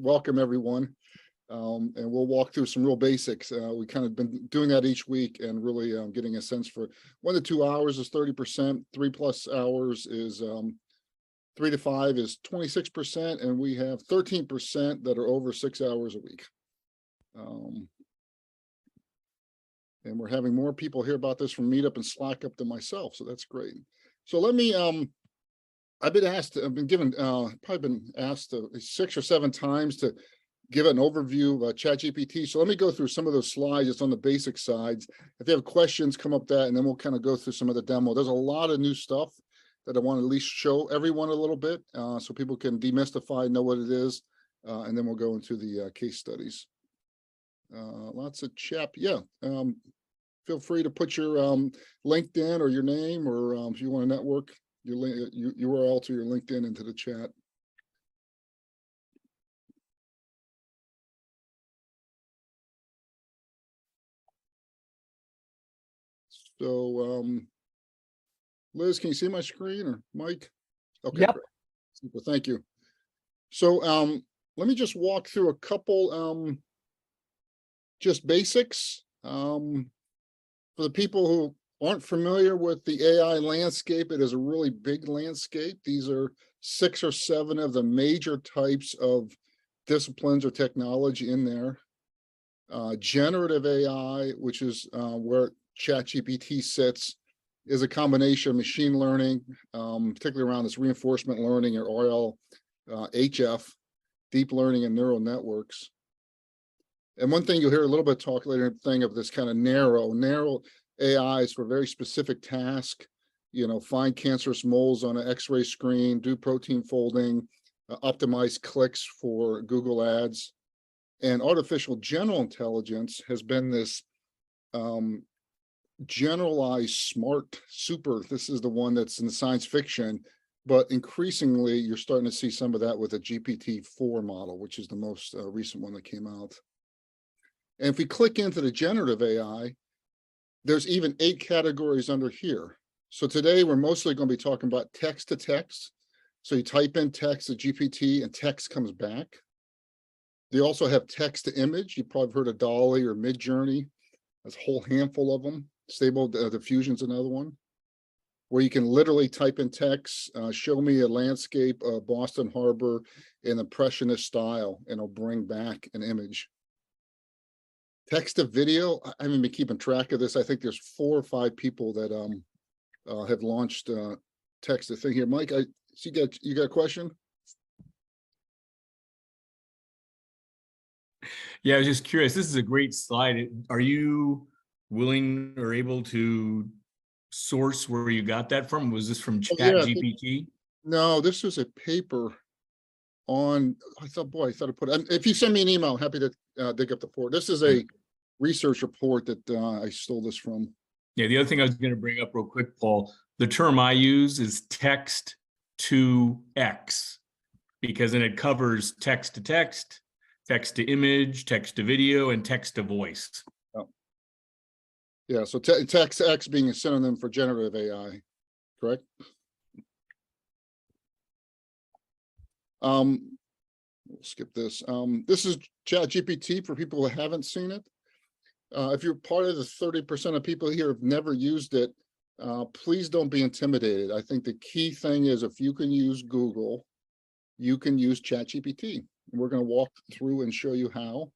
welcome everyone. And we'll walk through some real basics. We kind of been doing that each week and really getting a sense for 1 to 2 hours is 30%, 3+ hours is 3 to 5 is 26%, and we have 13% that are over 6 hours a week. And we're having more people hear about this from Meetup and Slack up than myself, so that's great. So let me I've been given probably been asked 6 or 7 times to give an overview of ChatGPT. So let me go through some of those slides just on the basic sides. If you have questions, come up that, and then we'll kind of go through some of the demo. There's a lot of new stuff that I want to at least show everyone a little bit so people can demystify, know what it is, and then we'll go into the case studies. Lots of chat. Yeah. Feel free to put your LinkedIn or your name, or if you want to network, your URL to your LinkedIn into the chat. So, Liz, can you see my screen, or Mike? Okay, yep. Great. Super, thank you. So, let me just walk through a couple just basics. For the people who aren't familiar with the AI landscape, it is a really big landscape. These are 6 or 7 of the major types of disciplines or technology in there. Generative AI, which is where ChatGPT sits, is a combination of machine learning, particularly around this reinforcement learning, or RLHF, deep learning and neural networks. And one thing you'll hear a little bit talk later thing of this kind of narrow AI is for very specific task, find cancerous moles on an X-ray screen, do protein folding, optimize clicks for Google Ads. And artificial general intelligence has been this generalized smart super. This is the one that's in science fiction, but increasingly you're starting to see some of that with a GPT-4 model, which is the most recent one that came out. And if we click into the generative AI, there's even 8 categories under here. So today we're mostly going to be talking about text to text. So you type in text to GPT and text comes back. They also have text to image. You've probably heard of DALL-E or Midjourney. There's a whole handful of them. Stable Diffusion's another one, where you can literally type in text, show me a landscape of Boston Harbor in impressionist style, and it'll bring back an image. Text to video, I haven't been keeping track of this. I think there's 4 or 5 people that have launched text to thing here. Mike, I see you got a question? Yeah, I was just curious. This is a great slide. Are you willing or able to source where you got that from? Was this from ChatGPT? No, this was a paper on, I thought I put it, if you send me an email, I'm happy to dig up the report. This is a research report that I stole this from. Yeah, the other thing I was going to bring up real quick, Paul, the term I use is text to X, because then it covers text to text, text to image, text to video, and text to voice. Oh. Yeah, so text to X being a synonym for generative AI, correct? We'll skip this. This is ChatGPT for people who haven't seen it. If you're part of the 30% of people here who have never used it, please don't be intimidated. I think the key thing is, if you can use Google, you can use ChatGPT. We're going to walk through and show you how.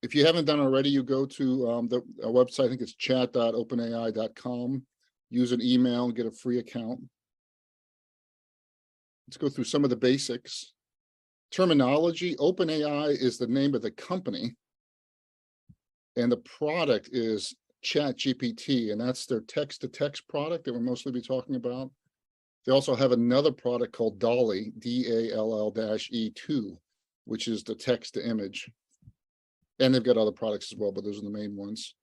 If you haven't done already, you go to the website, I think it's chat.openai.com, use an email and get a free account. Let's go through some of the basics. Terminology: OpenAI is the name of the company, and the product is ChatGPT, and that's their text-to-text product that we'll mostly be talking about. They also have another product called DALL-E, DALL-E2, which is the text-to-image. And they've got other products as well, but those are the main ones.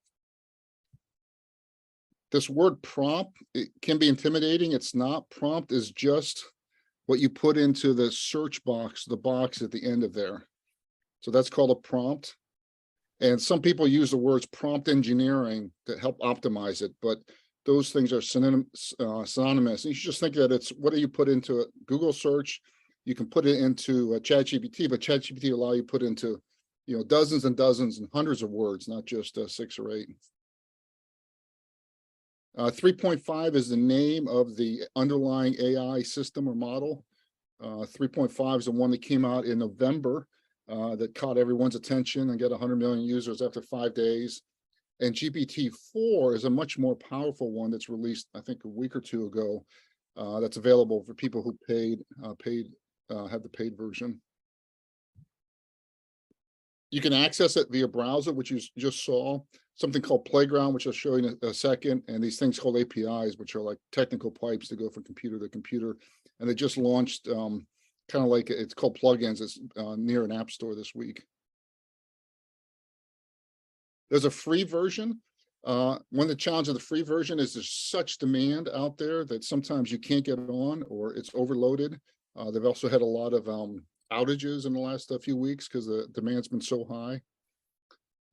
This word prompt, it can be intimidating. It's not. Prompt is just what you put into the search box, the box at the end of there. So that's called a prompt. And some people use the words prompt engineering to help optimize it, but those things are synonymous. And you should just think that it's what do you put into a Google search, you can put it into ChatGPT, but ChatGPT allow you to put into, dozens and dozens and hundreds of words, not just 6 or 8. 3.5 is the name of the underlying AI system or model. 3.5 is the one that came out in November that caught everyone's attention and got 100 million users after 5 days. And GPT-4 is a much more powerful one that's released, I think, a week or two ago. That's available for people who have the paid version. You can access it via browser, which you just saw. Something called Playground, which I'll show you in a second, and these things called APIs, which are like technical pipes that go from computer to computer. And they just launched, kind of like it's called plugins. It's near an app store this week. There's a free version. One of the challenges of the free version is there's such demand out there that sometimes you can't get on or it's overloaded. They've also had a lot of outages in the last few weeks because the demand's been so high.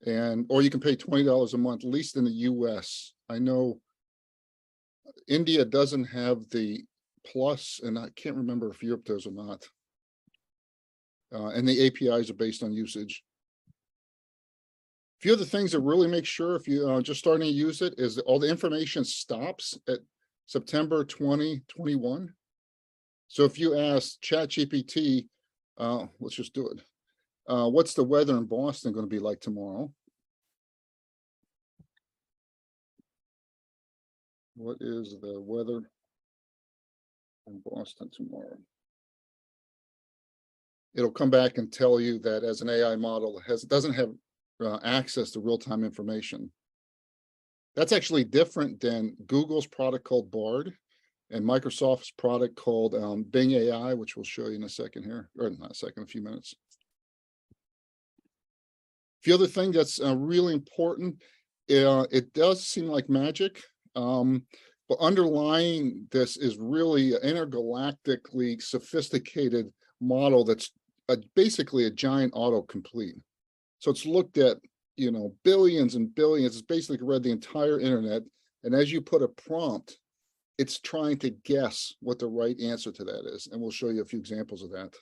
Or you can pay $20 a month, at least in the US. I know India doesn't have the Plus, and I can't remember if Europe does or not. And the APIs are based on usage. A few of the things that really make sure if you just starting to use it is that all the information stops at September 2021. So if you ask ChatGPT, let's just do it. What's the weather in Boston going to be like tomorrow? What is the weather in Boston tomorrow? It'll come back and tell you that as an AI model, it doesn't have access to real-time information. That's actually different than Google's product called Bard and Microsoft's product called Bing AI, which we'll show you in a second here, or not a second, a few minutes. The other thing that's really important, it does seem like magic, but underlying this is really an intergalactically sophisticated model that's basically a giant autocomplete. So it's looked at, billions and billions. It's basically read the entire internet. And as you put a prompt, it's trying to guess what the right answer to that is. And we'll show you a few examples of that.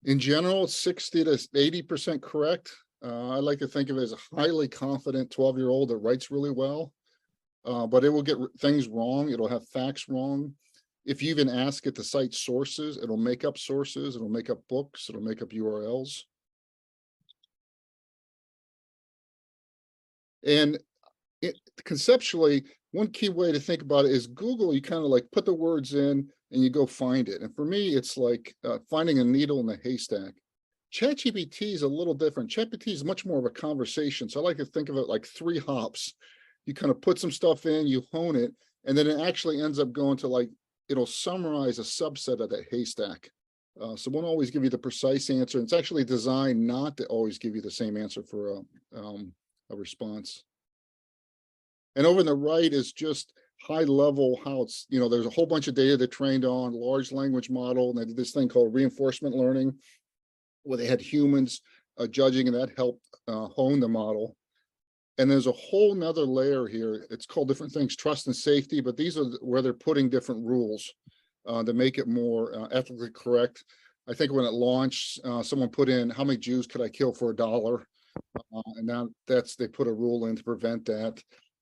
In general, 60 to 80% correct. I like to think of it as a highly confident 12-year-old that writes really well, but it will get things wrong. It'll have facts wrong. If you even ask it to cite sources, it'll make up sources, it'll make up books, it'll make up URLs. And conceptually, one key way to think about it is Google, you kind of like put the words in and you go find it. And for me, it's like finding a needle in a haystack. ChatGPT is a little different. ChatGPT is much more of a conversation. So I like to think of it like 3 hops. You kind of put some stuff in, you hone it, and then it actually ends up going to like, it'll summarize a subset of that haystack. So it won't always give you the precise answer. It's actually designed not to always give you the same answer for a response. And over on the right is just high level how it's, there's a whole bunch of data that trained on large language model, and they did this thing called reinforcement learning, where they had humans judging, and that helped hone the model. And there's a whole nother layer here. It's called different things, trust and safety, but these are where they're putting different rules to make it more ethically correct. I think when it launched, someone put in, how many Jews could I kill for $1? And now they put a rule in to prevent that.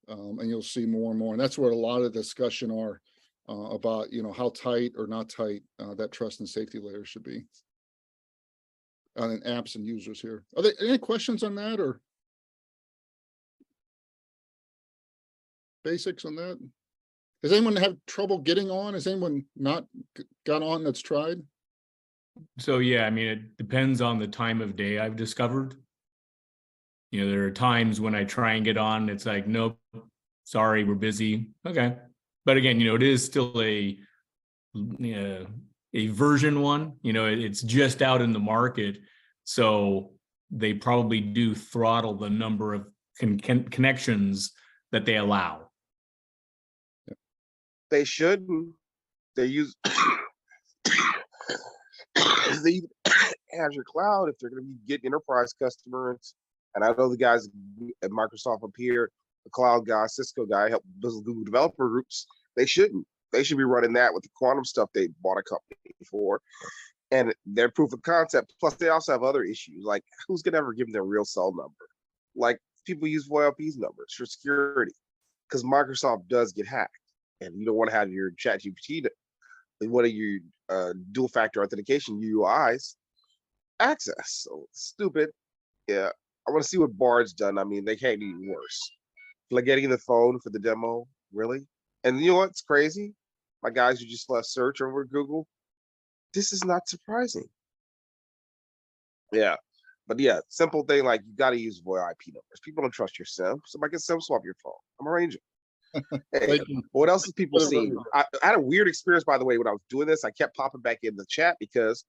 And you'll see more and more. And that's where a lot of discussion are about, how tight or not tight that trust and safety layer should be. And apps and users here. Are there any questions on that or basics on that? Does anyone have trouble getting on? Has anyone not got on that's tried? So yeah, I mean, it depends on the time of day I've discovered. There are times when I try and get on, it's like, nope, sorry, we're busy. Okay. But again, it is still a version 1, it's just out in the market. So they probably do throttle the number of connections that they allow. They shouldn't. They use Azure Cloud if they're going to be getting enterprise customers. And I know the guys at Microsoft up here, the cloud guy, Cisco guy, help build Google developer groups. They shouldn't. They should be running that with the quantum stuff they bought a company for. And their proof of concept. Plus, they also have other issues. Like, who's gonna ever give them their real cell number? Like, people use VoIP's numbers for security because Microsoft does get hacked, and you don't want to have your ChatGPT, one of your dual factor authentication UIs access. So stupid. Yeah, I want to see what Bard's done. I mean, they can't be worse. Like getting the phone for the demo, really? And you know what's crazy? My guys who just left search over Google. This is not surprising. Yeah, but yeah, simple thing like you got to use VoIP numbers. People don't trust your SIM. Somebody can SIM swap your phone. I'm arranging. Hey, Thank you. what else is people Whatever. seeing? I had a weird experience, by the way, when I was doing this. I kept popping back in the chat because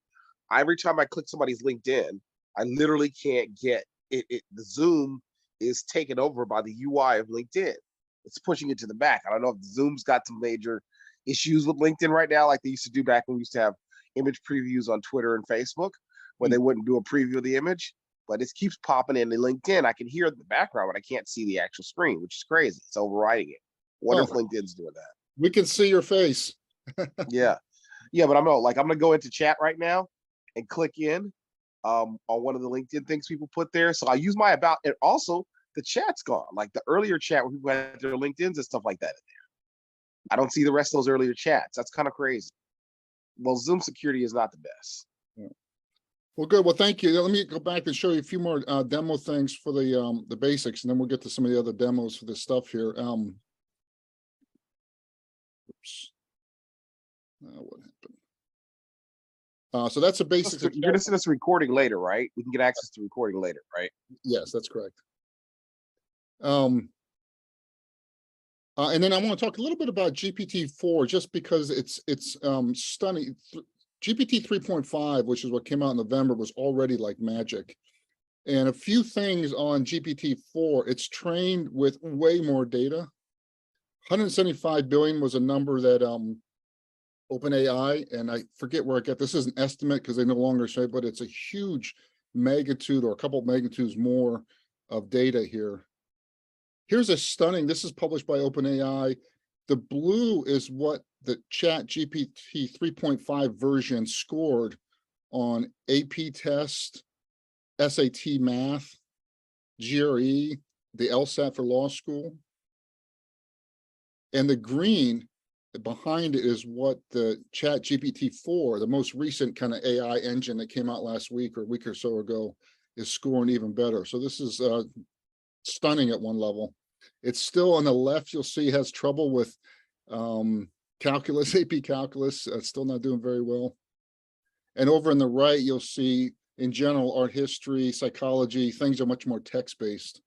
every time I click somebody's LinkedIn, I literally can't get it. The Zoom is taken over by the UI of LinkedIn. It's pushing it to the back. I don't know if Zoom's got some major issues with LinkedIn right now, like they used to do back when we used to have image previews on Twitter and Facebook, when they wouldn't do a preview of the image. But it keeps popping in the LinkedIn. I can hear it in the background, but I can't see the actual screen, which is crazy. It's overriding it. Wonder if LinkedIn's doing that. We can see your face. Yeah. Yeah, but I'm gonna go into chat right now and click in on one of the LinkedIn things people put there. So I use my about, and also the chat's gone. Like the earlier chat where people had their LinkedIns and stuff like that in there. I don't see the rest of those earlier chats. That's kind of crazy. Well, Zoom security is not the best. Well, good. Well, thank you. Let me go back and show you a few more demo things for the basics, and then we'll get to some of the other demos for this stuff here. Oops. What happened? So that's the basics. You're gonna send us a recording later, right? We can get access to recording later, right? Yes, that's correct. And then I want to talk a little bit about GPT-4, just because it's stunning. GPT 3.5, which is what came out in November, was already like magic. And a few things on GPT-4, it's trained with way more data. 175 billion was a number that OpenAI, and I forget where I get this is an estimate because they no longer say, but it's a huge magnitude or a couple of magnitudes more of data here. Here's a stunning, this is published by OpenAI. The blue is what the ChatGPT 3.5 version scored on AP test, SAT math, GRE, the LSAT for law school. And the green behind it is what the ChatGPT 4, the most recent kind of AI engine that came out last week or a week or so ago, is scoring even better. So this is stunning at one level. It's still on the left, you'll see has trouble with calculus, AP calculus, still not doing very well. And over on the right, you'll see in general, art history, psychology, things are much more text-based.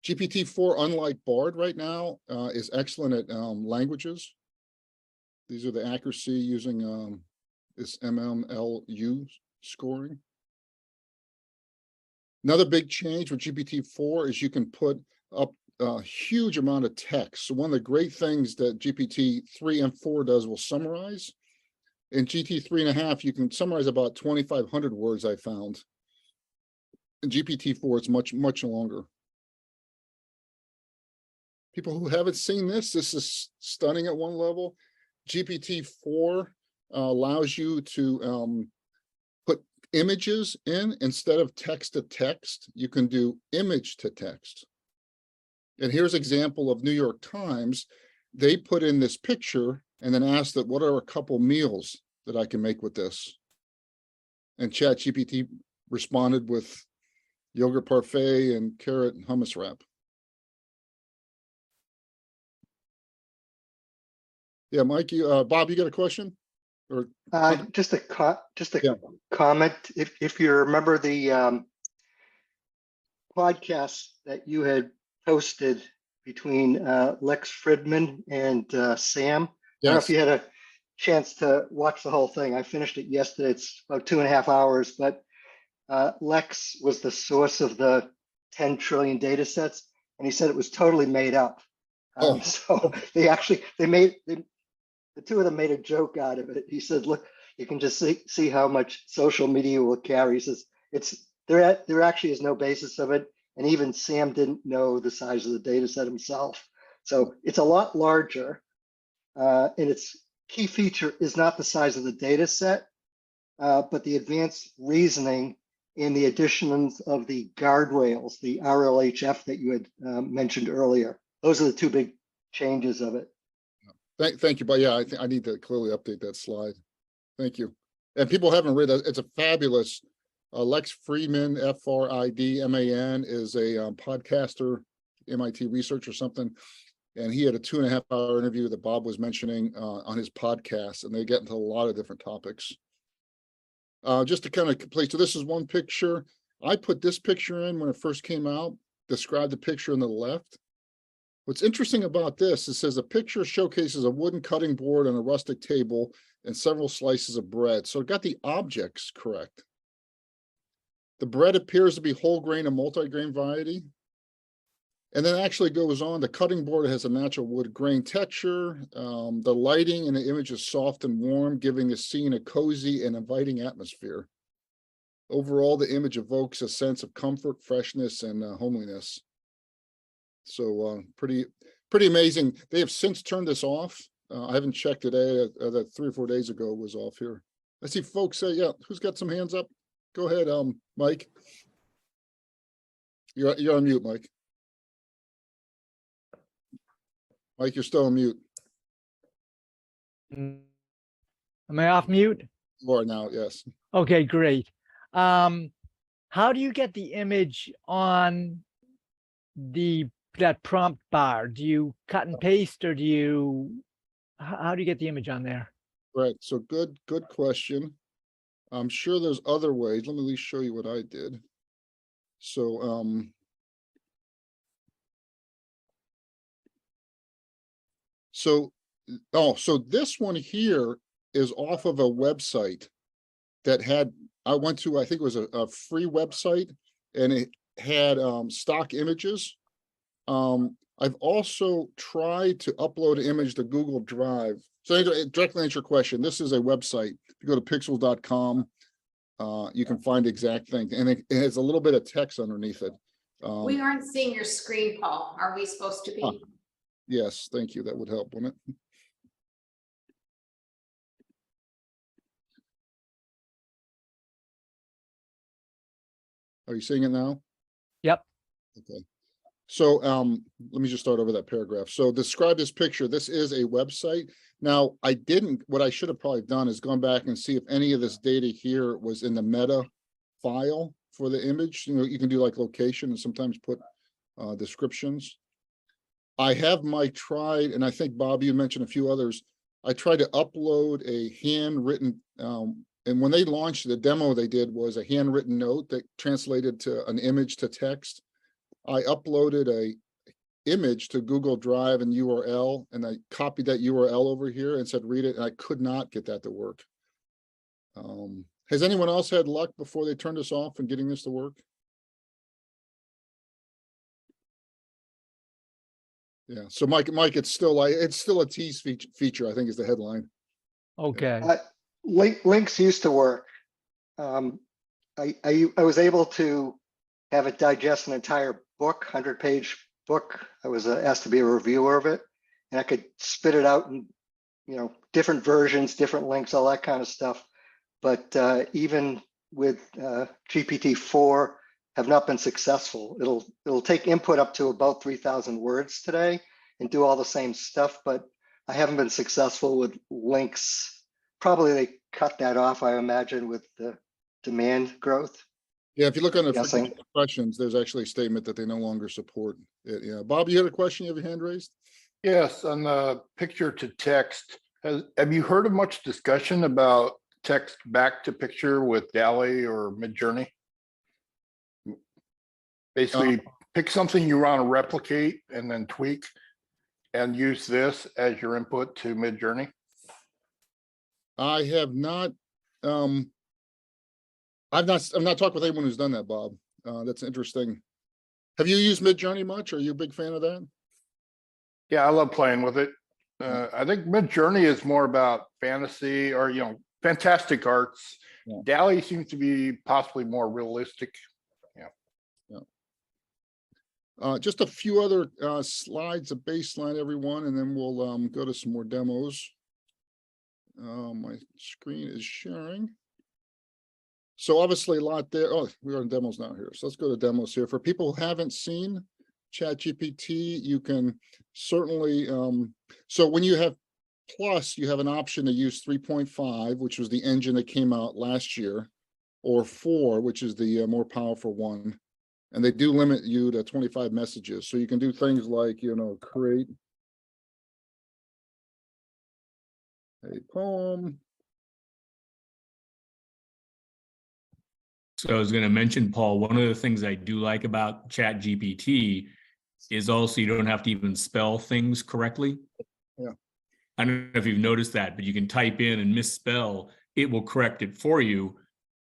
GPT-4, unlike Bard right now, is excellent at languages. These are the accuracy using this MMLU scoring. Another big change with GPT-4 is you can put up a huge amount of text. So one of the great things that GPT-3 and 4 does will summarize. In GPT-3.5, you can summarize about 2,500 words I found. In GPT-4, it's much, much longer. People who haven't seen this is stunning at one level. GPT-4 allows you to put images in instead of text to text. You can do image to text. And here's an example of New York Times. They put in this picture and then asked that what are a couple meals that I can make with this? And ChatGPT responded with yogurt parfait and carrot and hummus wrap. Yeah, Mike, Bob, you got a question? Or just a Yeah. comment. If you remember the podcast that you had posted between Lex Fridman and Sam. I don't know if Yes. you had a chance to watch the whole thing. I finished it yesterday. It's about 2.5 hours, but Lex was the source of the 10 trillion data sets, and he said it was totally made up. So the two of them made a joke out of it. He said, look, you can just see how much social media will carry. He says, there actually is no basis of it. And even Sam didn't know the size of the data set himself. So it's a lot larger. And its key feature is not the size of the data set, but the advanced reasoning and the additions of the guardrails, the RLHF that you had mentioned earlier. Those are the two big changes of it. Thank you, but yeah, I think I need to clearly update that slide. Thank you. And people haven't read it. It's a fabulous, Lex Friedman, F-R-I-D-M-A-N, is a podcaster, MIT researcher or something. And he had a 2.5-hour interview that Bob was mentioning on his podcast, and they get into a lot of different topics. Just to kind of complete, so this is one picture. I put this picture in when it first came out, describe the picture on the left. What's interesting about this, it says a picture showcases a wooden cutting board on a rustic table and several slices of bread. So it got the objects correct. The bread appears to be whole grain and multi-grain variety. And then actually goes on, the cutting board has a natural wood grain texture. The lighting in the image is soft and warm, giving the scene a cozy and inviting atmosphere. Overall, the image evokes a sense of comfort, freshness, and homeliness. So pretty amazing. They have since turned this off. I haven't checked today. That 3 or 4 days ago was off here. I see folks say, yeah, who's got some hands up? Go ahead, Mike. You're on mute, Mike. Mike, you're still on mute. Am I off mute? You are now, yes. Okay, great. How do you get the image on that prompt bar? Do you cut and paste, or do you, how do you get the image on there? Right, so good question. I'm sure there's other ways. Let me at least show you what I did. So so this one here is off of a website that had, I went to, I think it was a free website, and it had stock images. I've also tried to upload an image to Google Drive. So it directly answer your question, this is a website. If you go to pixels.com, you can find the exact thing, and it has a little bit of text underneath it. We aren't seeing your screen, Paul. Are we supposed to be? Yes, thank you. That would help, wouldn't it? Are you seeing it now? Yep. Okay. So let me just start over that paragraph. So describe this picture. This is a website. Now, what I should have probably done is gone back and see if any of this data here was in the meta file for the image. You know, you can do like location and sometimes put descriptions. I have tried, and I think Bob, you mentioned a few others. I tried to upload a handwritten, and when they launched the demo they did was a handwritten note that translated to an image to text. I uploaded a image to Google Drive and URL, and I copied that URL over here and said, read it, and I could not get that to work. Has anyone else had luck before they turned this off and getting this to work? Yeah, so Mike, it's still a tease feature, I think is the headline. Okay. Links used to work. I was able to have it digest an entire book, 100-page book. I was asked to be a reviewer of it, and I could spit it out in, different versions, different links, all that kind of stuff. But even with GPT-4, have not been successful. It'll take input up to about 3,000 words today and do all the same stuff, but I haven't been successful with links. Probably they cut that off, I imagine, with the demand growth. Yeah, if you look on the Guessing. questions, there's actually a statement that they no longer support it. Yeah, Bob, you had a question? You have your hand raised? Yes, on the picture to text, have you heard of much discussion about text back to picture with DALL-E or Midjourney? Basically, pick something you want to replicate and then tweak and use this as your input to Midjourney. I have not, I'm not talking with anyone who's done that, Bob. That's interesting. Have you used Midjourney much? Are you a big fan of that? Yeah, I love playing with it. I think Midjourney is more about fantasy or, fantastic arts. Yeah. DALL-E seems to be possibly more realistic. Just a few other slides, a baseline, everyone, and then we'll go to some more demos. My screen is sharing. So obviously a lot there. Oh, we are in demos now here. So let's go to demos here. For people who haven't seen ChatGPT, you can certainly, so when you have Plus, you have an option to use 3.5, which was the engine that came out last year, or 4, which is the more powerful one. And they do limit you to 25 messages. So you can do things like, create a poem. So I was going to mention, Paul, one of the things I do like about ChatGPT is also you don't have to even spell things correctly. Yeah. I don't know if you've noticed that, but you can type in and misspell, it will correct it for you.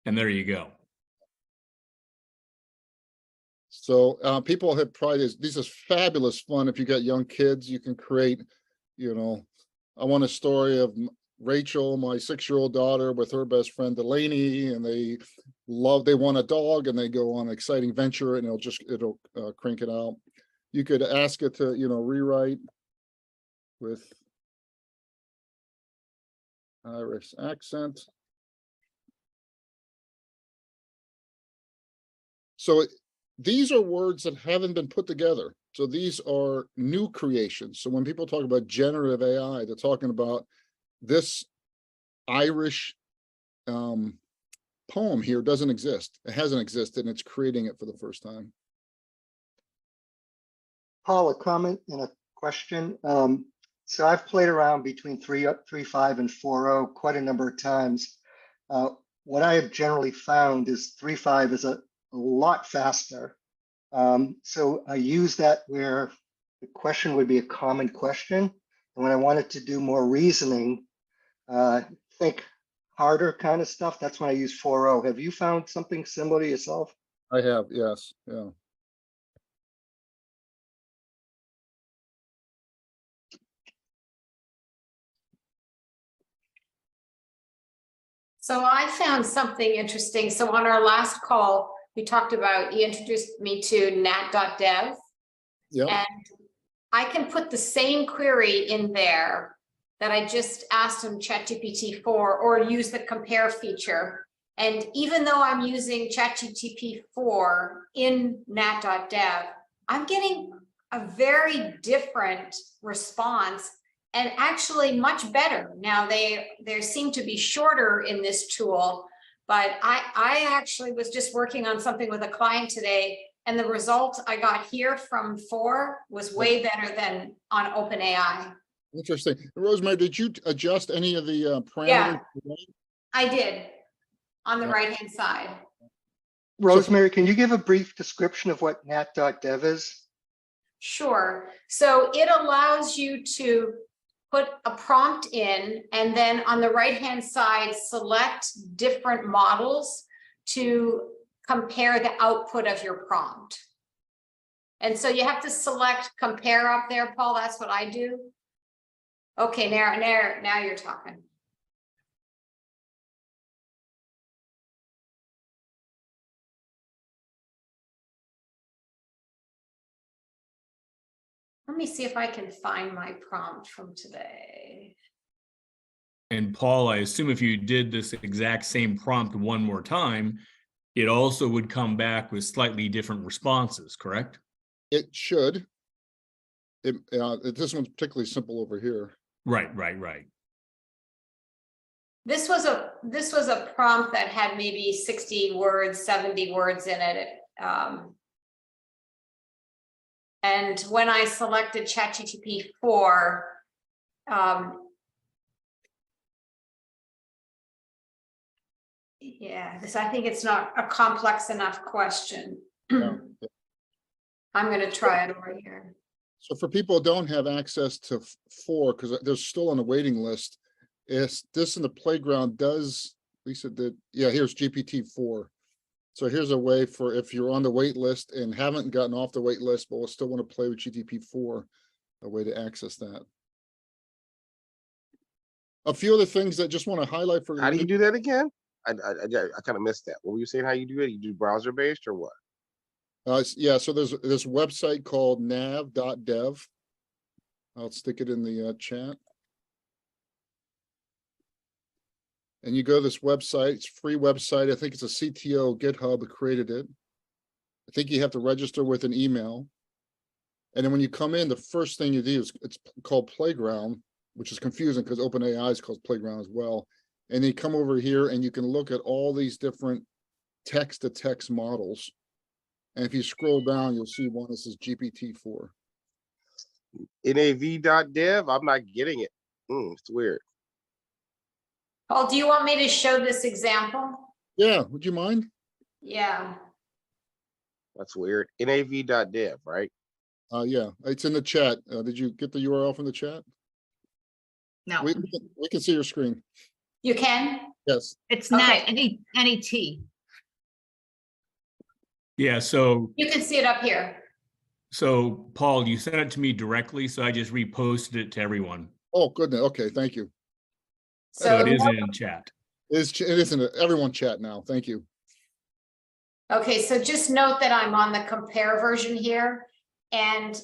And there you go. So people have tried this. This is fabulous fun. If you got young kids, you can create, I want a story of Rachel, my 6-year-old daughter, with her best friend Delaney, and they want a dog, and they go on an exciting venture, and it'll crank it out. You could ask it to, rewrite with Irish accent. So these are words that haven't been put together. So these are new creations. So when people talk about generative AI, they're talking about this Irish poem here doesn't exist. It hasn't existed, and it's creating it for the first time. Paul, a comment and a question. So I've played around between 3.5 and 4.0 quite a number of times. What I have generally found is 3.5 is a lot faster. So I use that where the question would be a common question. And when I wanted to do more reasoning, think harder kind of stuff, that's when I use 4.0. Have you found something similar to yourself? I have, yes, yeah. So I found something interesting. So on our last call, we talked about, you introduced me to nat.dev. Yeah. And I can put the same query in there that I just asked him ChatGPT for, or use the compare feature. And even though I'm using ChatGPT 4 in nat.dev, I'm getting a very different response, and actually much better. Now they seem to be shorter in this tool, but I actually was just working on something with a client today, and the result I got here from 4 was way better than on OpenAI. Interesting. Rosemary, did you adjust any of the parameters? Yeah. I did, on the Yeah. right-hand side. Rosemary, can you give a brief description of what nat.dev is? Sure. So it allows you to put a prompt in, and then on the right-hand side, select different models to compare the output of your prompt. And so you have to select compare up there, Paul. That's what I do. Okay, now you're talking. Let me see if I can find my prompt from today. And Paul, I assume if you did this exact same prompt one more time, it also would come back with slightly different responses, correct? It should. This one's particularly simple over here. Right. This was a prompt that had maybe 60 words, 70 words in it. And when I selected ChatGPT 4, yeah, I think it's not a complex enough question. Yeah. I'm going to try it over here. So for people who don't have access to 4, because they're still on the waiting list, is this in the playground does, Lisa did, yeah, here's GPT-4. So here's a way for if you're on the wait list and haven't gotten off the wait list, but will still want to play with GPT-4, a way to access that. A few other things that just want to highlight for. How do you do that again? I kind of missed that. What were you saying? How you do it? You do browser based or what? Yeah, so there's this website called nav.dev. I'll stick it in the chat. And you go to this website, it's a free website. I think it's a CTO GitHub created it. I think you have to register with an email. And then when you come in, the first thing you do is it's called Playground, which is confusing because OpenAI is called Playground as well. And you come over here and you can look at all these different text-to-text models. And if you scroll down, you'll see one that says GPT-4. nav.dev, I'm not getting it. It's weird. Paul, do you want me to show this example? Yeah, would you mind? Yeah. That's weird. nav.dev, right? Yeah, it's in the chat. Did you get the URL from the chat? No, We can see your screen. You can? Yes. it's Okay. not NET. Yeah, so You can see it up here. Paul, you sent it to me directly, so I just reposted it to everyone. Oh, goodness. Okay, thank you. So it So, is in chat. It isn't everyone chat now. Thank you. okay, so just note that I'm on the compare version here. And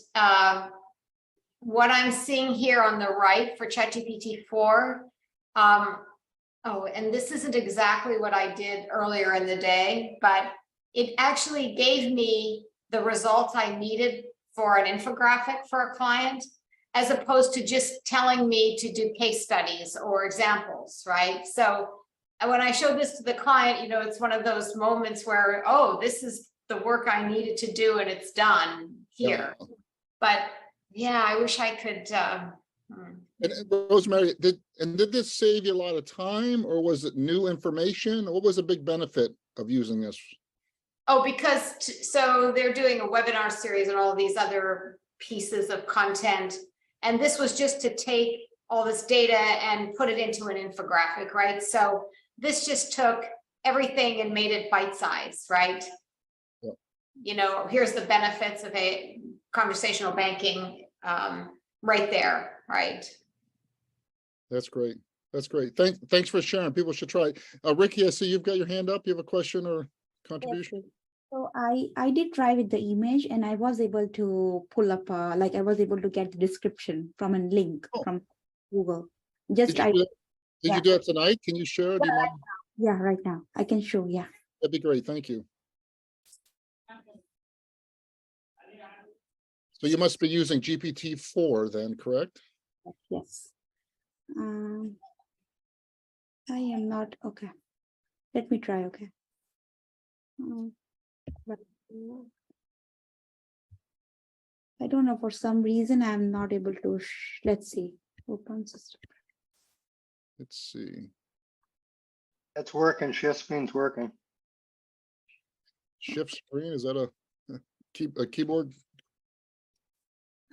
what I'm seeing here on the right for ChatGPT 4, oh, and this isn't exactly what I did earlier in the day, but it actually gave me the results I needed for an infographic for a client, as opposed to just telling me to do case studies or examples, right? So when I showed this to the client, you know, it's one of those moments where, oh, this is the work I needed to do and it's done here. But yeah, I wish I could. And Rosemary, did this save you a lot of time, or was it new information? What was the big benefit of using this? Oh, because so they're doing a webinar series and all these other pieces of content. And this was just to take all this data and put it into an infographic, right? So this just took everything and made it bite-sized, right? Yeah. You know, here's the benefits of a conversational banking right there, right? That's great. That's great. Thanks for sharing. People should try it. Ricky, I see you've got your hand up. You have a question or contribution? So I did try with the image and I was able to pull up, like I was able to get the description from a link Oh. from Google. Did Yeah. you do it tonight? Can you share? Do you mind? Yeah, right now I can show, yeah. That'd be great. Thank you. So you must be using GPT-4 then, correct? Yes. I am not, okay. Let me try, okay. But, I don't know, for some reason I'm not able to, let's see, open system. Let's see. That's working. Share screen's working. Shift screen, is that a keyboard?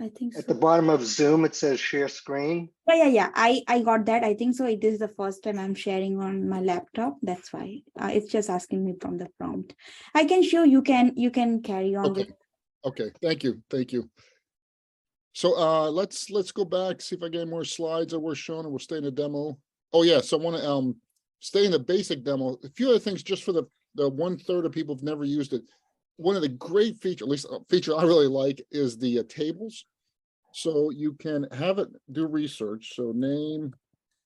I think At the so. bottom of Zoom, it says share screen. Yeah. I got that. I think so. It is the first time I'm sharing on my laptop. That's why it's just asking me from the prompt. I can show you can carry on Okay. with. Okay, thank you. So let's go back, see if I get any more slides that we're showing, and we'll stay in the demo. Oh yeah, so I want to stay in the basic demo. A few other things just for the 1/3 of people who've never used it. One of the great features, at least a feature I really like, is the tables. So you can have it do research. So name,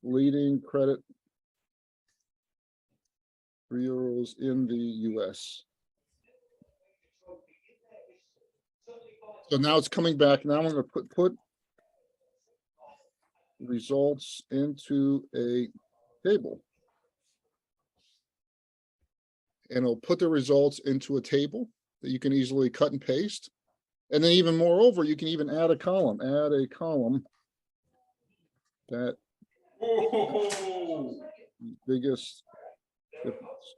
leading credit bureaus in the US. So now it's coming back. Now I'm going to put results into a table. And it'll put the results into a table that you can easily cut and paste. And then even moreover, you can even add a column that biggest difference.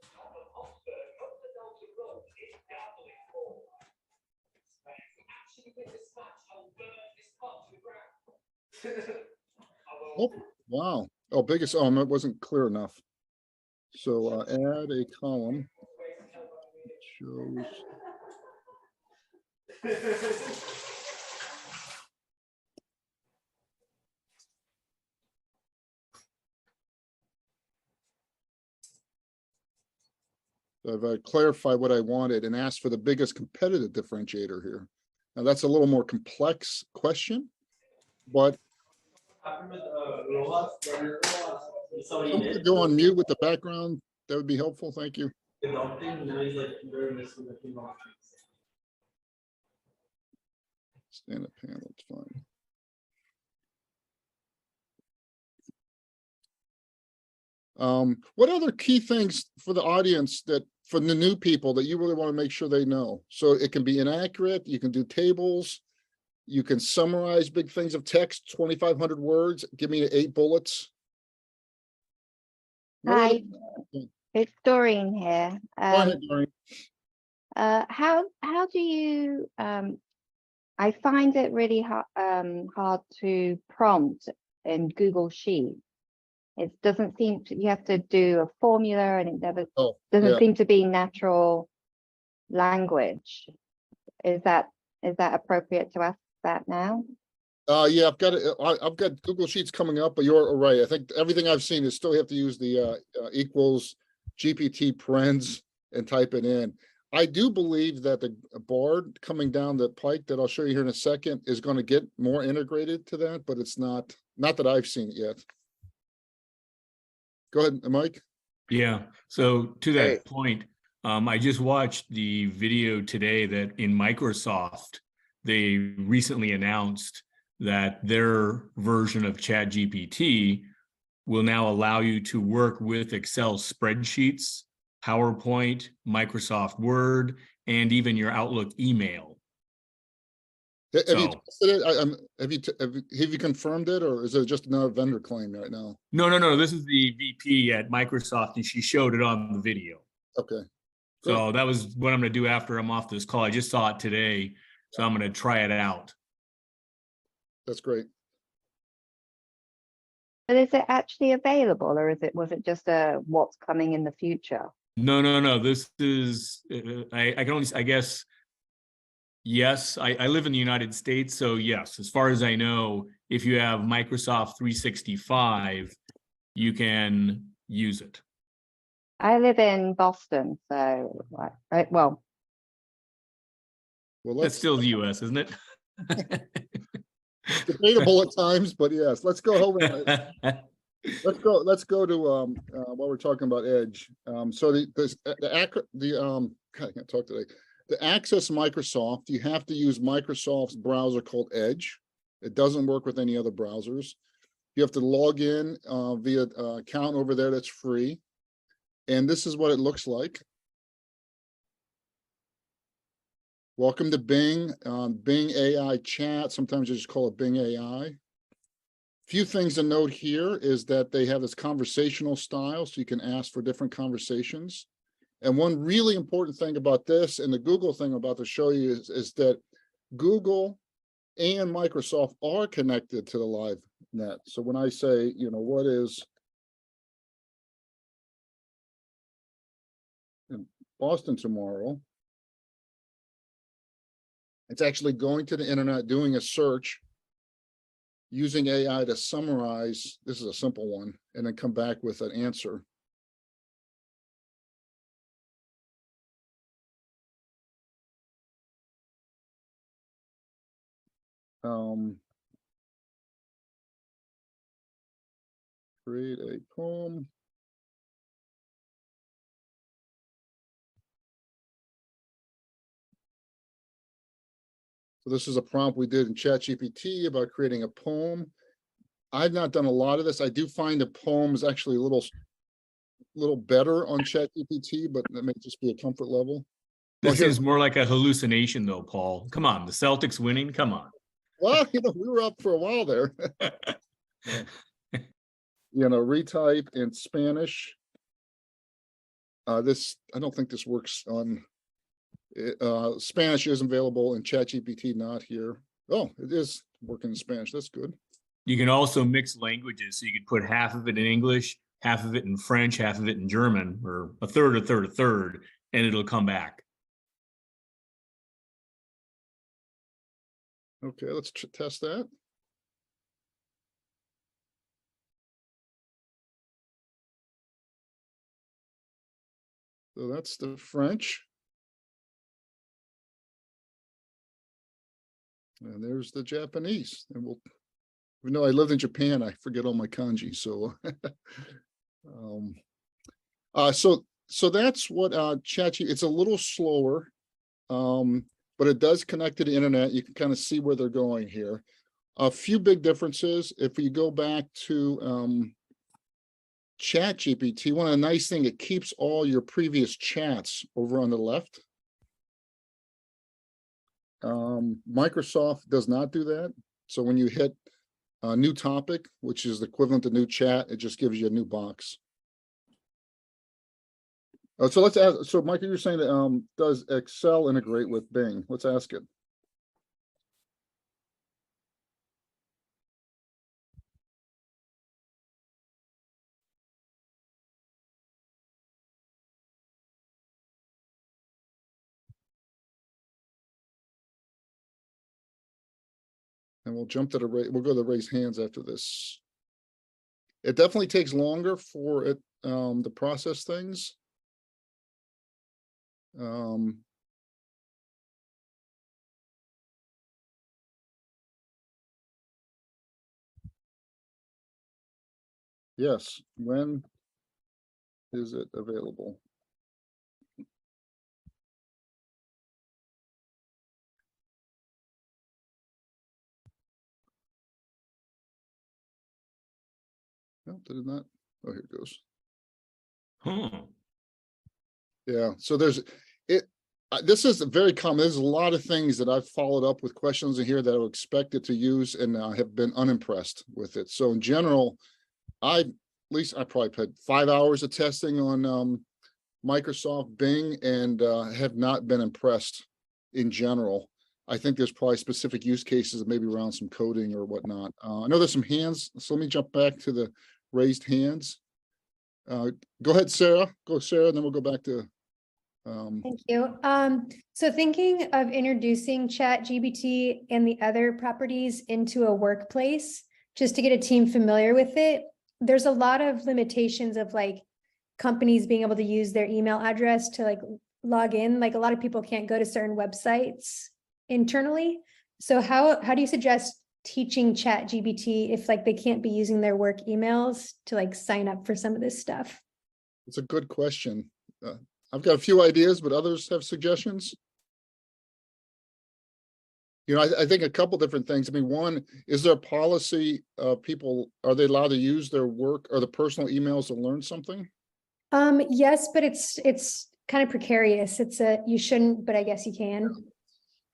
Oh, wow. Oh, biggest, it wasn't clear enough. So add a column. Shows. I've clarified what I wanted and asked for the biggest competitive differentiator here. Now, that's a little more complex question, but someone could go on mute with the background. That would be helpful. Thank you. Stand up panel, it's fine. What other key things for the audience that for the new people that you really want to make sure they know? So it can be inaccurate, you can do tables, you can summarize big things of text, 2,500 words, give me 8 bullets. What are Hi, the- it's Doreen here. Go ahead, Doreen. How do you I find it really hard to prompt in Google Sheets. It doesn't seem to, you have to do a formula and it never Oh, doesn't yeah. seem to be natural language. Is that appropriate to ask that now? Yeah, I've got Google Sheets coming up, but you're right. I think everything I've seen is still have to use the equals GPT parens and type it in. I do believe that the Bard coming down the pike that I'll show you here in a second is going to get more integrated to that, but it's not that I've seen it yet. Go ahead, Mike. Yeah, so to that Hey. point, I just watched the video today that in Microsoft, they recently announced that their version of ChatGPT will now allow you to work with Excel spreadsheets, PowerPoint, Microsoft Word, and even your Outlook email. Have you So- tested it? Have you confirmed it, or is it just another vendor claim right now? No, this is the VP at Microsoft, and she showed it on the video. Okay, So that was what I'm gonna do after I'm off this call. I just saw it today, so I'm gonna try it out. that's great. But is it actually available or was it just what's coming in the future? No. This is, I can only, I guess, yes, I live in the United States, so yes, as far as I know, if you have Microsoft 365, you can use it. I live in Boston, so well, Well, That's let's still the US, isn't it? debatable at times, but yes, let's go over. Let's go to while we're talking about Edge. So I can't talk today. To access Microsoft, you have to use Microsoft's browser called Edge. It doesn't work with any other browsers. You have to log in via account over there that's free. And this is what it looks like. Welcome to Bing, Bing AI chat. Sometimes you just call it Bing AI. Few things to note here is that they have this conversational style, so you can ask for different conversations. And one really important thing about this and the Google thing I'm about to show you is that Google and Microsoft are connected to the live net. So when I say, what is in Boston tomorrow, it's actually going to the internet, doing a search, using AI to summarize, this is a simple one, and then come back with an answer. Create a poem. So this is a prompt we did in ChatGPT about creating a poem. I've not done a lot of this. I do find the poem is actually a little better on ChatGPT, but that may just be a comfort level. This here- is more like a hallucination though, Paul. Come on, the Celtics winning, come on. Well, we were up for a while there. Retype in Spanish. I don't think this works on, Spanish is available in ChatGPT, not here. Oh, it is working in Spanish. That's good. You can also mix languages, so you could put half of it in English, half of it in French, half of it in German, or a third, and it'll come back. Okay, let's test that. So that's the French. And there's the Japanese. And we'll, even though I lived in Japan, I forget all my kanji, so. So that's what ChatGPT, it's a little slower. But it does connect to the internet. You can kind of see where they're going here. A few big differences. If you go back to ChatGPT, one of the nice things, it keeps all your previous chats over on the left. Microsoft does not do that. So when you hit a new topic, which is the equivalent to new chat, it just gives you a new box. So let's ask, so Michael, you're saying that does Excel integrate with Bing? Let's ask it. And we'll jump to the we'll go to the raise hands after this. It definitely takes longer for it to process things. Yes, when is it available? No, did it not? Oh, here it goes. Yeah, so there's it. This is very common. There's a lot of things that I've followed up with questions in here that I would expect it to use, and I have been unimpressed with it. So in general, at least I probably had 5 hours of testing on Microsoft Bing and have not been impressed in general. I think there's probably specific use cases, maybe around some coding or whatnot. I know there's some hands, so let me jump back to the raised hands. Go ahead, Sarah. Go, Sarah, and then we'll go back to. Thank you. So thinking of introducing ChatGPT and the other properties into a workplace, just to get a team familiar with it, there's a lot of limitations of like companies being able to use their email address to like log in. Like a lot of people can't go to certain websites internally. So how do you suggest teaching ChatGPT if like they can't be using their work emails to like sign up for some of this stuff? It's a good question. I've got a few ideas, but others have suggestions. You know, I think a couple different things. I mean, one, is there a policy, people, are they allowed to use their work or the personal emails to learn something? Yes, but it's kind of precarious. You shouldn't, but I guess you can.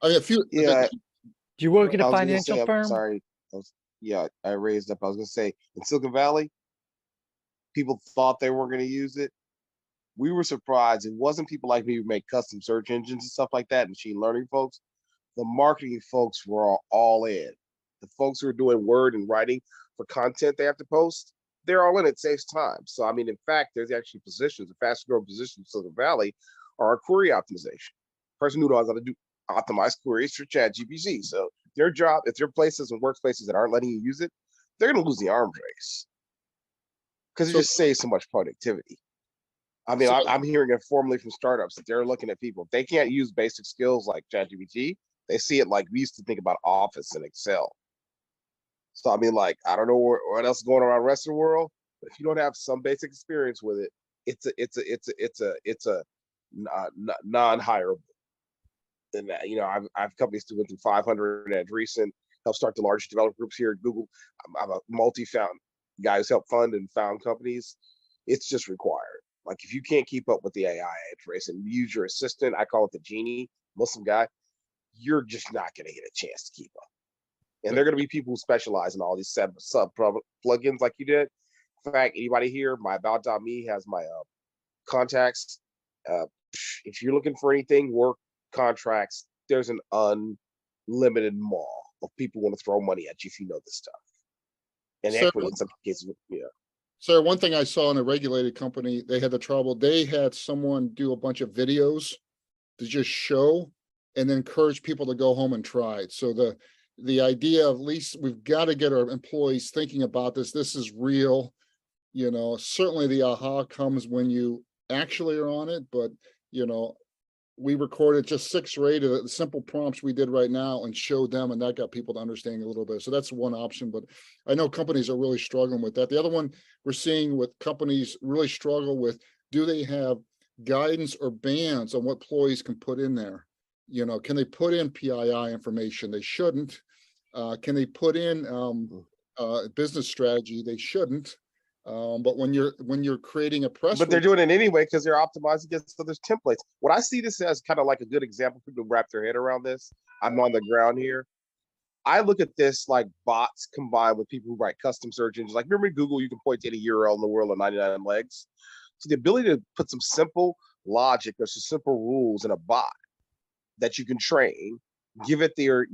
I mean, a few. Yeah. Do you work at I a was gonna financial say, I'm firm? sorry. I raised up. I was gonna say in Silicon Valley, people thought they weren't gonna use it. We were surprised. It wasn't people like me who make custom search engines and stuff like that, machine learning folks. The marketing folks were all in. The folks who are doing word and writing for content they have to post, they're all in. It saves time. So, I mean, in fact, there's actually positions, the fastest growing positions in Silicon Valley are our query optimization. Person who knows how to do optimize queries for ChatGPT. So their job, if there are places and workplaces that aren't letting you use it, they're going to lose the arms race because it just saves so much productivity. I mean, I'm hearing it formally from startups that they're looking at people. If they can't use basic skills like ChatGPT, they see it like we used to think about Office and Excel. So, I mean, like, I don't know what else is going on around the rest of the world, but if you don't have some basic experience with it, it's a non-hireable. And that, you know, I've companies who went through 500 at recent, helped start the largest developer groups here at Google. I'm a multi-found guy who's helped fund and found companies. It's just required. Like if you can't keep up with the AI race and use your assistant, I call it the genie, Muslim guy, you're just not going to get a chance to keep up. And they're going to be people who specialize in all these sub plugins like you did. In fact, anybody here, my About.me has my contacts. If you're looking for anything, work, contracts, there's an unlimited maw of people want to throw money at you if you know this stuff. And So- equity in some cases, yeah. So one thing I saw in a regulated company, they had the trouble, they had someone do a bunch of videos to just show and then encourage people to go home and try it. So the idea of at least we've got to get our employees thinking about this. This is real. You know, certainly the aha comes when you actually are on it, but you know, we recorded just 6 or 8 of the simple prompts we did right now and showed them, and that got people to understand a little bit. So that's one option, but I know companies are really struggling with that. The other one we're seeing with companies really struggle with, do they have guidance or bans on what employees can put in there? You know, can they put in PII information? They shouldn't. Can they put in business strategy? They shouldn't. But when you're creating a press, But they're doing it anyway because they're optimized against other templates. What I see this as kind of like a good example for people to wrap their head around this. I'm on the ground here. I look at this like bots combined with people who write custom search engines. Like, remember Google, you can point to any URL in the world on 99 legs. So the ability to put some simple logic or some simple rules in a bot that you can train, give it your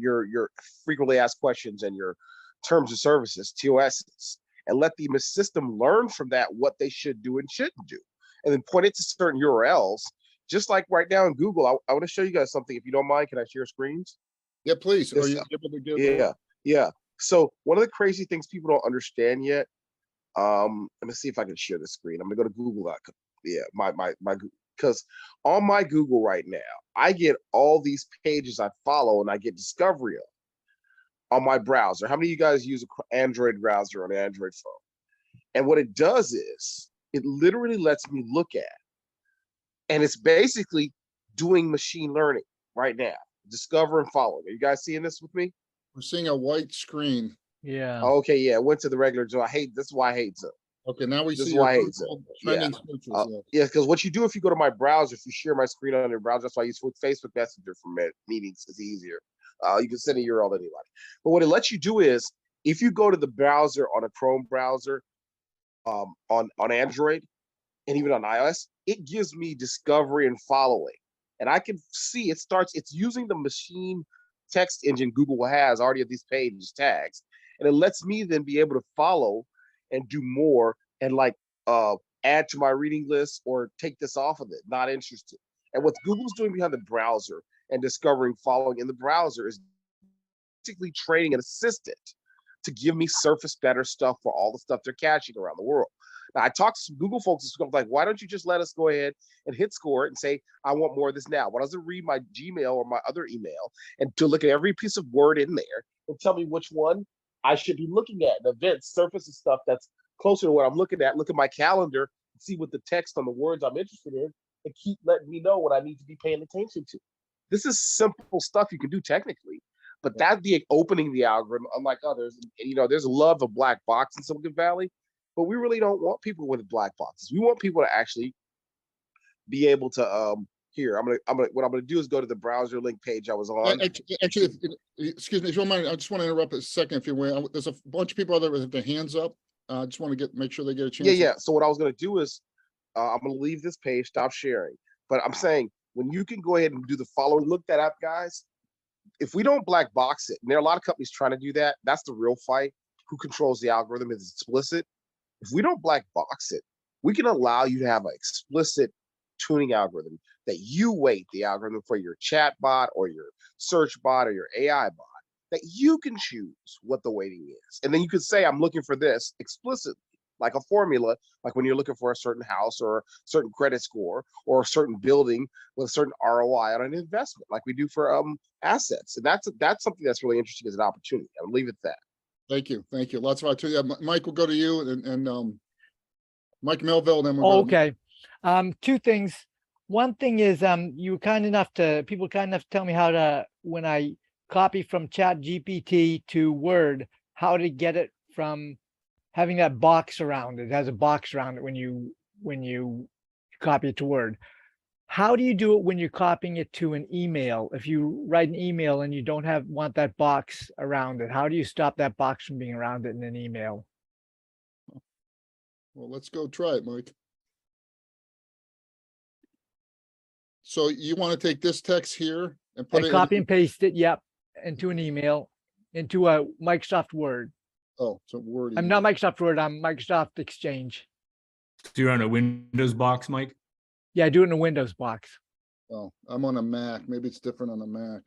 frequently asked questions and your terms of services, TOSs, and let the system learn from that what they should do and shouldn't do, and then point it to certain URLs. Just like right now in Google, I want to show you guys something. If you don't mind, can I share screens? yeah, please. Are This- you able to get? Yeah. So one of the crazy things people don't understand yet. Let me see if I can share the screen. I'm gonna go to Google.com. Yeah, my because on my Google right now, I get all these pages I follow and I get discovery of on my browser. How many of you guys use an Android browser on an Android phone? And what it does is it literally lets me look at, and it's basically doing machine learning right now. Discover and follow. Are you guys seeing this with me? We're seeing a white screen. Yeah. Okay, yeah, it went to the regular Zoom. This is why I hate Zoom. Okay, now we This see is your why I hate Zoom. Google trending searches, yeah. Yeah, because what you do if you go to my browser, if you share my screen on your browser, that's why I use Facebook Messenger for meetings. It's easier. You can send a URL to anybody. But what it lets you do is, if you go to the browser on a Chrome browser, on Android, and even on iOS, it gives me discovery and following. And I can see it's using the machine text engine Google has already at these pages tags. And it lets me then be able to follow and do more and like add to my reading list or take this off of it, not interested. And what Google's doing behind the browser and discovering following in the browser is basically training an assistant to give me surface better stuff for all the stuff they're caching around the world. Now, I talked to some Google folks and like, why don't you just let us go ahead and hit score it and say, I want more of this now? Why doesn't it read my Gmail or my other email and to look at every piece of word in there and tell me which one I should be looking at, and events, surface and stuff that's closer to what I'm looking at, look at my calendar, and see what the text on the words I'm interested in, and keep letting me know what I need to be paying attention to. This is simple stuff you can do technically, but that'd be opening the algorithm, unlike others. There's a love of black box in Silicon Valley, but we really don't want people with black boxes. We want people to actually be able to what I'm gonna do is go to the browser link page I was on. Actually, excuse me, if you don't mind, I just want to interrupt a second, if you will. There's a bunch of people out there with their hands up. I just want to make sure they get a chance. Yeah. So what I was gonna do is I'm gonna leave this page, stop sharing. But I'm saying when you can go ahead and do the following, look that up, guys. If we don't black box it, and there are a lot of companies trying to do that, that's the real fight. Who controls the algorithm is explicit. If we don't black box it, we can allow you to have an explicit tuning algorithm that you weight the algorithm for your chat bot or your search bot or your AI bot, that you can choose what the weighting is. And then you could say, I'm looking for this explicitly, like a formula, like when you're looking for a certain house or a certain credit score or a certain building with a certain ROI on an investment, like we do for assets. And that's something that's really interesting as an opportunity. I'll leave it at that. Thank you. Lots of opportunity. Mike, we'll go to you and Mike Melville, then we'll go to- Okay. 2 things. One thing is, people kind enough to tell me how to, when I copy from Chat GPT to Word, how to get it from having that box around it. It has a box around it when you copy it to Word. How do you do it when you're copying it to an email? If you write an email and you don't want that box around it, how do you stop that box from being around it in an email? Well, let's go try it, Mike. So you want to take this text here and put I it copy and paste it, yep, into an email, into a Microsoft Word. Oh, so Word. I'm not Microsoft Word, I'm Microsoft Exchange. So you're on a Windows box, Mike? Yeah, I do it in a Windows box. Oh, I'm on a Mac. Maybe it's different on a Mac.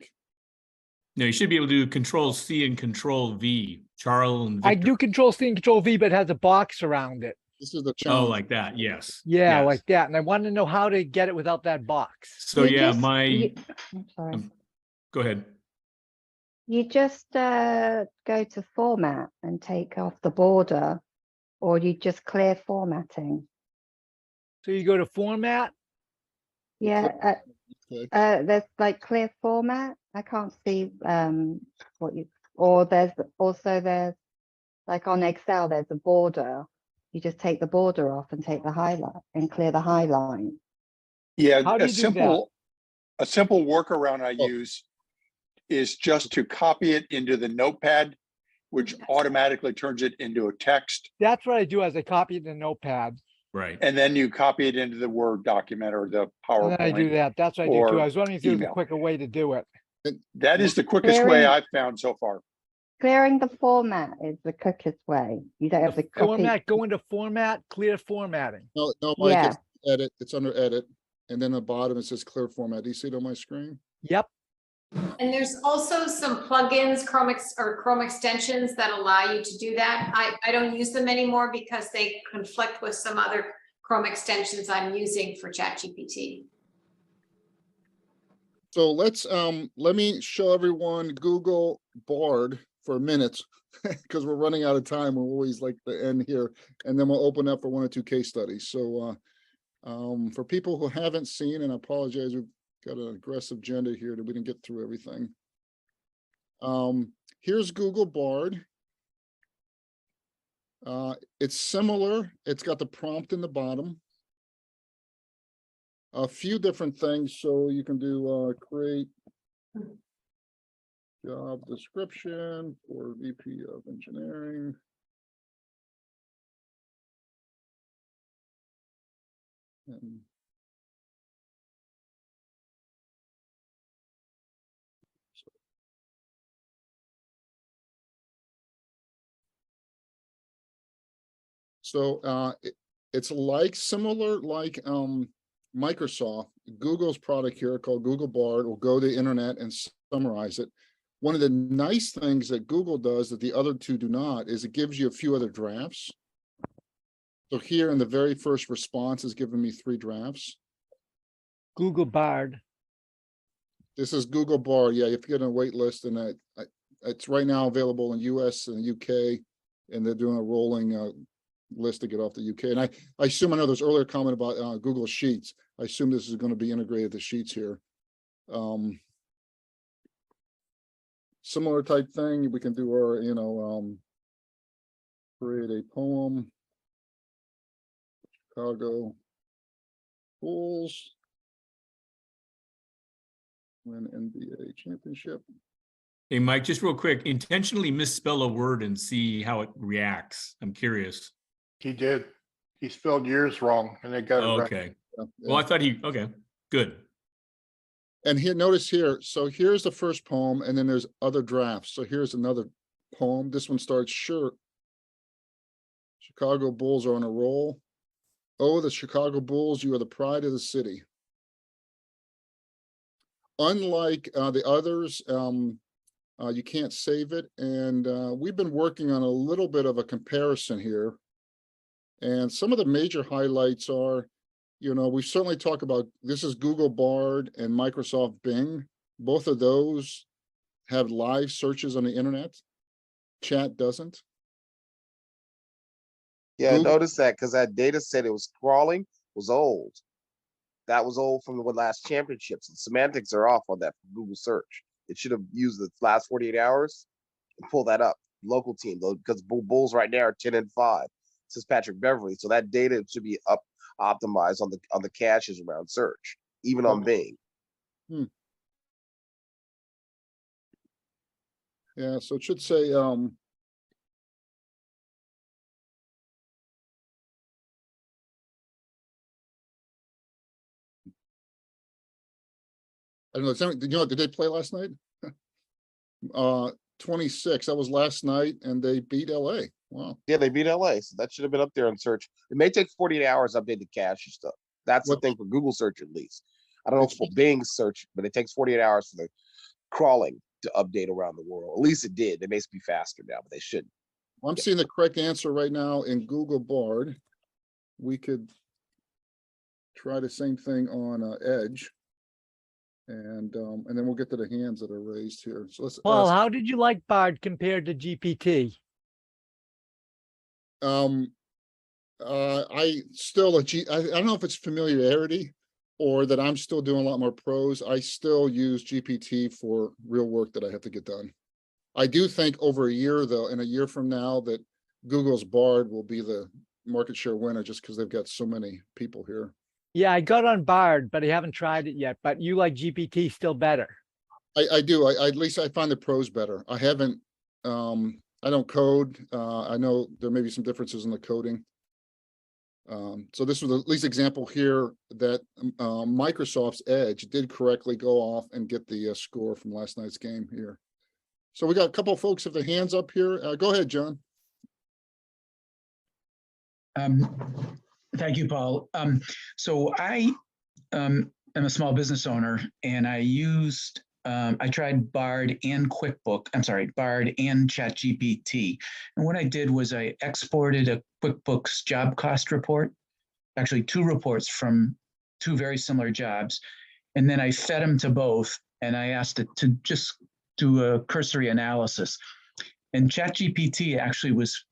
No, you should be able to do Control C and Control V. Charles and I Victor. do Control C and Control V, but it has a box around it. This is the Oh, challenge. like that, yes. Yeah, yes. like that. And I want to know how to get it without that box. So You yeah, just- I'm sorry. go ahead. You just go to format and take off the border, or you just clear formatting. So you go to format. Yeah, Okay. there's like clear format. I can't see what you, or there's like on Excel, there's a border. You just take the border off and take the highlight and clear the highlight. Yeah, How do a you do that? simple workaround I Oh. use is just to copy it into the notepad, which automatically turns it into a text. That's what I do as I copy it in the notepad. Right. And then you copy it into the Word document or the And then I do PowerPoint. that. That's what I do too. or I was wondering if there was a email. quicker way to do it. That is the quickest way Clearing- I've found so far. Clearing the format is the quickest way. You don't have to The copy. format, go into format, clear formatting. No, Mike, Yeah. it's edit, it's under edit. And then the bottom, it says clear format. Do you see it on my screen? Yep. And there's also some plugins, Chrome extensions that allow you to do that. I don't use them anymore because they conflict with some other Chrome extensions I'm using for ChatGPT. So let's, let me show everyone Google Bard for a minute. Because we're running out of time. We're always like the end here. And then we'll open up for 1 or 2 case studies. So, for people who haven't seen, and I apologize, we've got an aggressive agenda here that we didn't get through everything. Here's Google Bard. It's similar. It's got the prompt in the bottom. A few different things. So you can do, create job description for VP of engineering. And so it's like similar like Microsoft, Google's product here called Google Bard will go to the internet and summarize it. One of the nice things that Google does that the other two do not is it gives you a few other drafts. So here in the very first response is giving me 3 drafts. Google Bard. This is Google Bard. Yeah, you have to get on a wait list, and it's right now available in US and UK, and they're doing a rolling list to get off the UK. And I assume, I know there's earlier comment about Google Sheets. I assume this is going to be integrated to Sheets here. Similar type thing. We can do our, create a poem. Chicago Bulls win NBA championship. Hey, Mike, just real quick, intentionally misspell a word and see how it reacts. I'm curious. He did. He spelled years wrong and they got it right. Okay. Yeah, Well, I thought okay, good. And here, notice here, so here's the first poem, and then there's other drafts. So here's another poem. This one starts, sure. Chicago Bulls are on a roll. Oh, the Chicago Bulls, you are the pride of the city. Unlike the others, you can't save it. And we've been working on a little bit of a comparison here. And some of the major highlights are, we certainly talk about, this is Google Bard and Microsoft Bing. Both of those have live searches on the internet. Chat doesn't. Yeah, I Google- noticed that because that data set it was crawling was old. That was old from the last championships. And semantics are off on that Google search. It should have used the last 48 hours and pull that up. Local team, though, because Bulls right now are 10-5. Says Patrick Beverly. So that data should be optimized on the caches around search, even on Bing. Yeah, so it should say, I don't know, did they play last night? 26, that was last night, and they beat LA. Wow. Yeah, they beat LA, so that should have been up there on search. It may take 48 hours to update the cache and stuff. That's What- the thing for Google search, at least. I don't know for Bing search, but it takes 48 hours for the crawling to update around the world. At least it did. They may be faster now, but they shouldn't. I'm seeing the correct answer right now in Google Bard. we could try the same thing on Edge. And then we'll get to the hands that are raised here. So let's Paul, ask, how did you like Bard compared to GPT? I still, I don't know if it's familiarity or that I'm still doing a lot more prose. I still use GPT for real work that I have to get done. I do think over a year though, in a year from now, that Google's Bard will be the market share winner just because they've got so many people here. Yeah, I got on Bard, but I haven't tried it yet, but you like GPT still better. I do. At least I find the prose better. I haven't, I don't code. I know there may be some differences in the coding. So this was at least example here that Microsoft's Edge did correctly go off and get the score from last night's game here. So we got a couple of folks with their hands up here. Go ahead, John. Thank you, Paul. So I am a small business owner, and I tried Bard and Bard and ChatGPT. And what I did was I exported a QuickBooks job cost report, actually 2 reports from 2 very similar jobs. And then I fed them to both, and I asked it to just do a cursory analysis. And ChatGPT actually was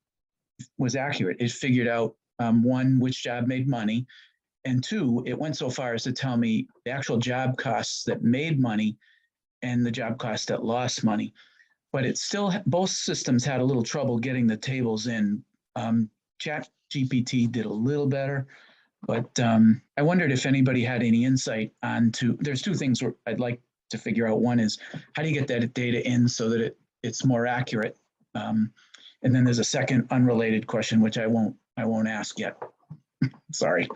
accurate. It figured out 1, which job made money, and 2, it went so far as to tell me the actual job costs that made money and the job costs that lost money. But it still, both systems had a little trouble getting the tables in. ChatGPT did a little better, but I wondered if anybody had any insight onto, there's 2 things where I'd like to figure out. One is, how do you get that data in so that it's more accurate? And then there's a second unrelated question, which I won't ask yet. Sorry.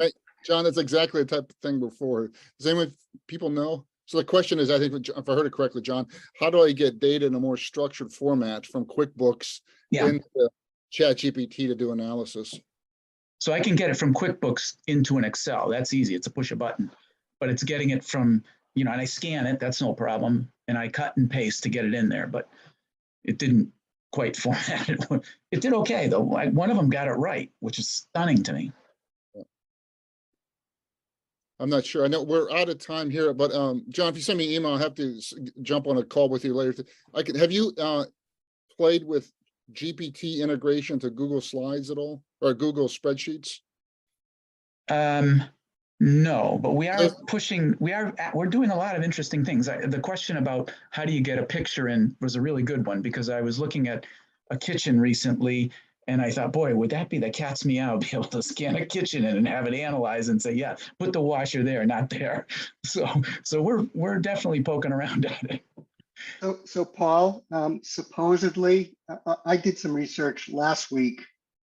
Right, John, that's exactly the type of thing before. Does anyone, people know? So the question is, I think if I heard it correctly, John, how do I get data in a more structured format from QuickBooks into ChatGPT to do analysis? So I can get it from QuickBooks into an Excel. That's easy. It's a push a button, but it's getting it from, and I scan it. That's no problem. And I cut and paste to get it in there, but it didn't quite format it. It did okay though. One of them got it right, which is stunning to me. I'm not sure. I know we're out of time here, but John, if you send me an email, I'll have to jump on a call with you later. Have you played with GPT integration to Google Slides at all, or Google Spreadsheets? No, but we are pushing, we're doing a lot of interesting things. The question about how do you get a picture in was a really good one, because I was looking at a kitchen recently and I thought, boy, would that be the cat's meow, be able to scan a kitchen in and have it analyze and say, yeah, put the washer there, not there. So we're definitely poking around at it. So Paul, supposedly, I did some research last week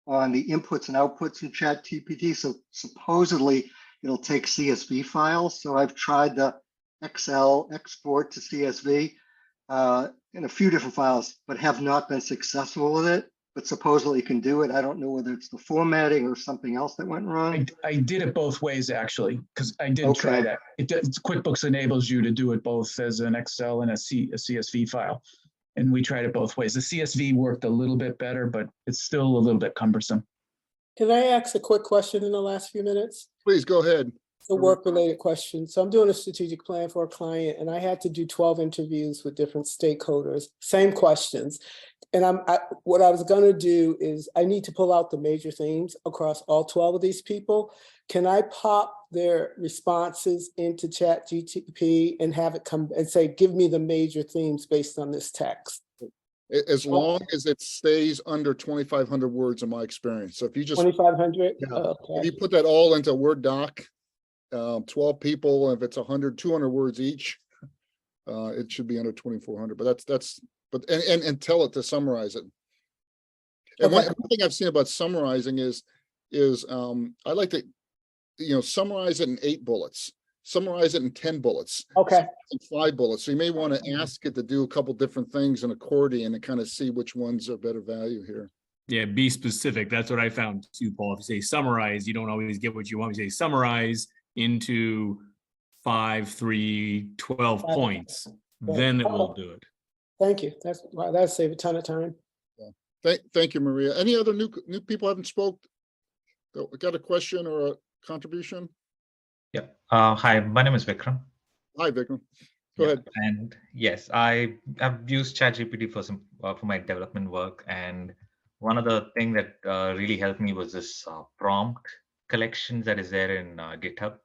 on the inputs and outputs in ChatGPT. So supposedly it'll take CSV files. So I've tried the Excel export to CSV in a few different files, but have not been successful with it. But supposedly you can do it. I don't know whether it's the formatting or something else that went wrong. I did it both ways, actually, because I did try that. QuickBooks enables you to do it both as an Excel and a CSV file. And we tried it both ways. The CSV worked a little bit better, but it's still a little bit cumbersome. Can I ask a quick question in the last few minutes? Please go ahead. A work-related question. So I'm doing a strategic plan for a client, and I had to do 12 interviews with different stakeholders, same questions. And what I was going to do is I need to pull out the major themes across all 12 of these people. Can I pop their responses into ChatGPT and have it come and say, give me the major themes based on this text? As long as it stays under 2,500 words in my experience. So if you just 2,500, if you put that all into a Word doc, 12 people, if it's 100, 200 words each, it should be under 2,400. But and tell it to summarize it. And one thing I've seen about summarizing is I like to, summarize it in 8 bullets, summarize it in 10 bullets. Okay. 5 bullets. So you may want to ask it to do a couple different things in accordion and kind of see which ones are better value here. Yeah, be specific. That's what I found too, Paul. If you say summarize, you don't always get what you want. You say summarize into 5, 3, 12 points, then it will do it. Thank you. That'll save a ton of time. Yeah. Thank you, Maria. Any other new people haven't spoke? got a question or a contribution? Yeah. Hi, my name is Vikram. Hi, Vikram. Go Yeah, ahead. and yes, I have used ChatGPT for some for my development work, and one of the thing that really helped me was this prompt collection that is there in GitHub.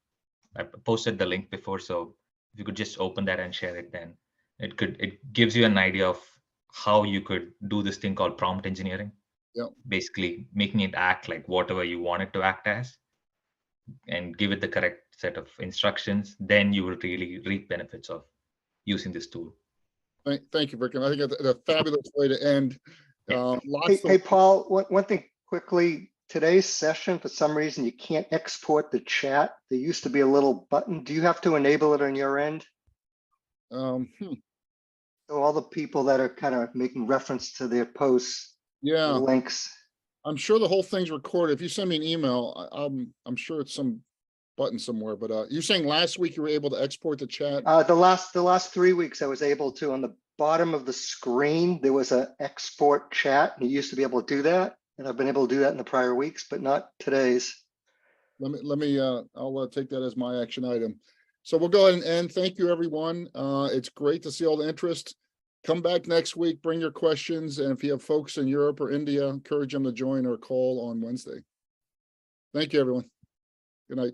I posted the link before, so if you could just open that and share it, then it gives you an idea of how you could do this thing called prompt engineering. Yeah. Basically, making it act like whatever you want it to act as, and give it the correct set of instructions. Then you will really reap benefits of using this tool. Thank you, Vikram. I think it's a fabulous way to end. Lots Hey, of, Paul, one thing quickly, today's session, for some reason, you can't export the chat. There used to be a little button. Do you have to enable it on your end? hmm, So all the people that are kind of making reference to their posts, the yeah, links. I'm sure the whole thing's recorded. If you send me an email, I'm sure it's some button somewhere, but you're saying last week you were able to export the chat? The last 3 weeks, I was able to, on the bottom of the screen, there was a export chat. And you used to be able to do that. And I've been able to do that in the prior weeks, but not today's. I'll take that as my action item. So we'll go ahead and end. Thank you, everyone. It's great to see all the interest. Come back next week, bring your questions, and if you have folks in Europe or India, encourage them to join our call on Wednesday. Thank you, everyone. Good night.